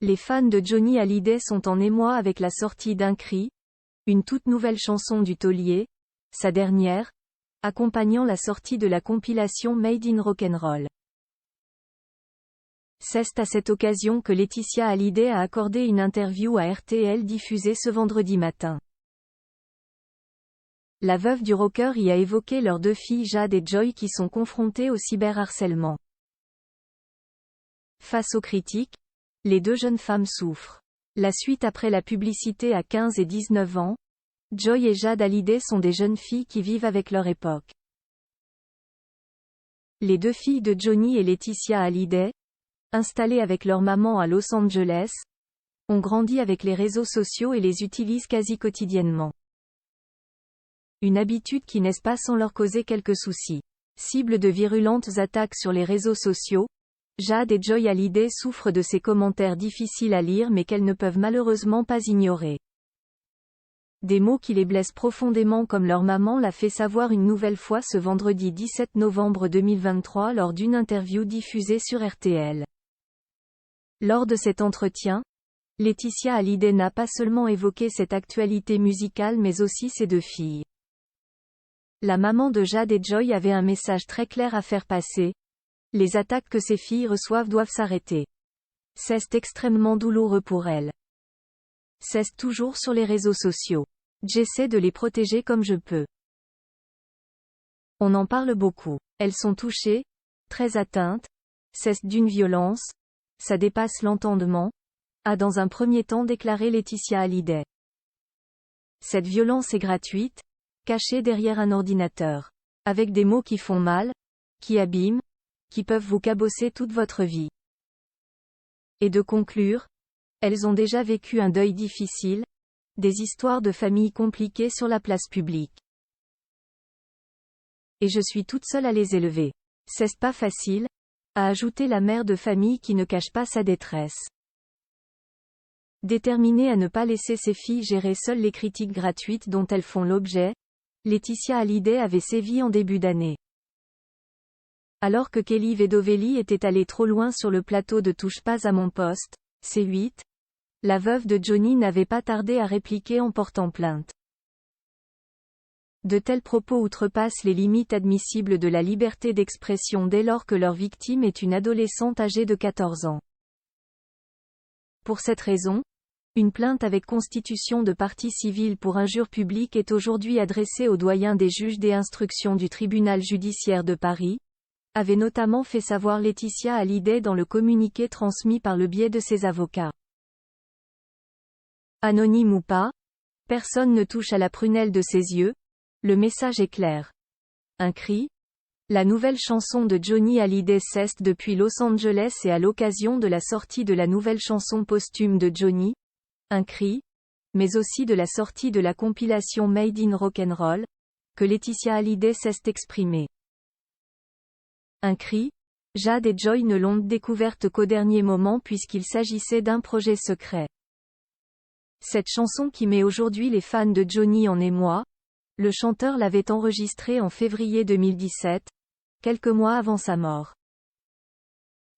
Les fans de Johnny Hallyday sont en émoi avec la sortie d'Un cri, une toute nouvelle chanson du taulier, sa dernière, accompagnant la sortie de la compilation Made in Rock'n'Roll. C'est à cette occasion que Laetitia Hallyday a accordé une interview à RTL diffusée ce vendredi matin. La veuve du rocker y a évoqué leurs 2 filles Jade et Joy qui sont confrontées au cyberharcèlement. Face aux critiques, les 2 jeunes femmes souffrent. La suite après la publicité à 15 et 19 ans, Joy et Jade Hallyday sont des jeunes filles qui vivent avec leur époque. Les 2 filles de Johnny et Laetitia Hallyday, installées avec leur maman à Los Angeles, ont grandi avec les réseaux sociaux et les utilisent quasi quotidiennement. Une habitude qui n'est pas sans leur causer quelques soucis. Cible de virulentes attaques sur les réseaux sociaux, Jade et Joy Hallyday souffrent de ces commentaires difficiles à lire mais qu'elles ne peuvent malheureusement pas ignorer. Des mots qui les blessent profondément comme leur maman l'a fait savoir une nouvelle fois ce vendredi 17 novembre 2023 lors d'une interview diffusée sur RTL. Lors de cet entretien, Laetitia Hallyday n'a pas seulement évoqué cette actualité musicale mais aussi ses 2 filles. La maman de Jade et Joy avait un message très clair à faire passer. Les attaques que ces filles reçoivent doivent s'arrêter. C'est extrêmement douloureux pour elles. C'est toujours sur les réseaux sociaux. J'essaie de les protéger comme je peux. On en parle beaucoup. Elles sont touchées, très atteintes. C'est d'une violence. Ça dépasse l'entendement, a dans un premier temps déclaré Laetitia Hallyday. Cette violence est gratuite, cachée derrière un ordinateur. Avec des mots qui font mal, qui abîment, qui peuvent vous cabosser toute votre vie. Et de conclure, elles ont déjà vécu un deuil difficile, des histoires de famille compliquées sur la place publique. Et je suis toute seule à les élever. C'est pas facile, a ajouté la mère de famille qui ne cache pas sa détresse. Déterminée à ne pas laisser ses filles gérer seules les critiques gratuites dont elles font l'objet, Laetitia Hallyday avait sévi en début d'année. Alors que Kelly Vedovelli était allée trop loin sur le plateau de Touche pas à mon poste, C8, la veuve de Johnny n'avait pas tardé à répliquer en portant plainte. De tels propos outrepassent les limites admissibles de la liberté d'expression dès lors que leur victime est une adolescente âgée de 14 ans. Pour cette raison, une plainte avec constitution de partie civile pour injure publique est aujourd'hui adressée au doyen des juges des instructions du tribunal judiciaire de Paris, avait notamment fait savoir Laetitia Hallyday dans le communiqué transmis par le biais de ses avocats. Anonyme ou pas, personne ne touche à la prunelle de ses yeux, le message est clair. Un cri. La nouvelle chanson de Johnny Hallyday s'est depuis Los Angeles et à l'occasion de la sortie de la nouvelle chanson posthume de Johnny, Un cri, mais aussi de la sortie de la compilation Made in Rock'n'Roll, que Laetitia Hallyday s'est exprimée. Un cri. Jade et Joy ne l'ont découverte qu'au dernier moment puisqu'il s'agissait d'un projet secret. Cette chanson qui met aujourd'hui les fans de Johnny en émoi, le chanteur l'avait enregistrée en février 2017, quelques mois avant sa mort.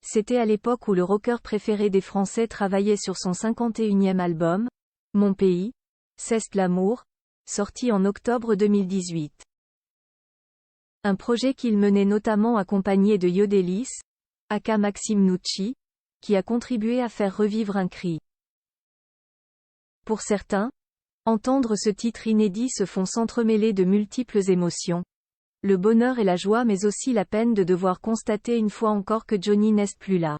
C'était à l'époque où le rocker préféré des Français travaillait sur son 51e album, Mon pays, c'est l'amour, sorti en octobre 2018. Un projet qu'il menait notamment accompagné de Yodelis, aka Maxime Nucci, qui a contribué à faire revivre Un cri. Pour certains, entendre ce titre inédit se font s'entremêler de multiples émotions. Le bonheur et la joie mais aussi la peine de devoir constater une fois encore que Johnny n'est plus là.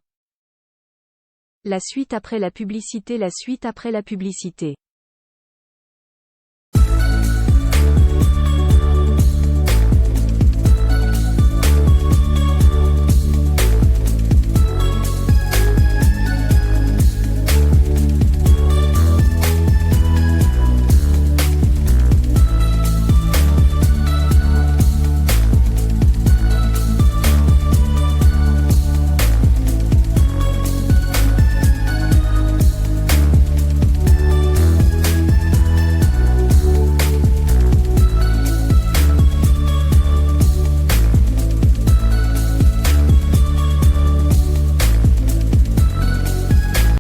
La suite après la publicité.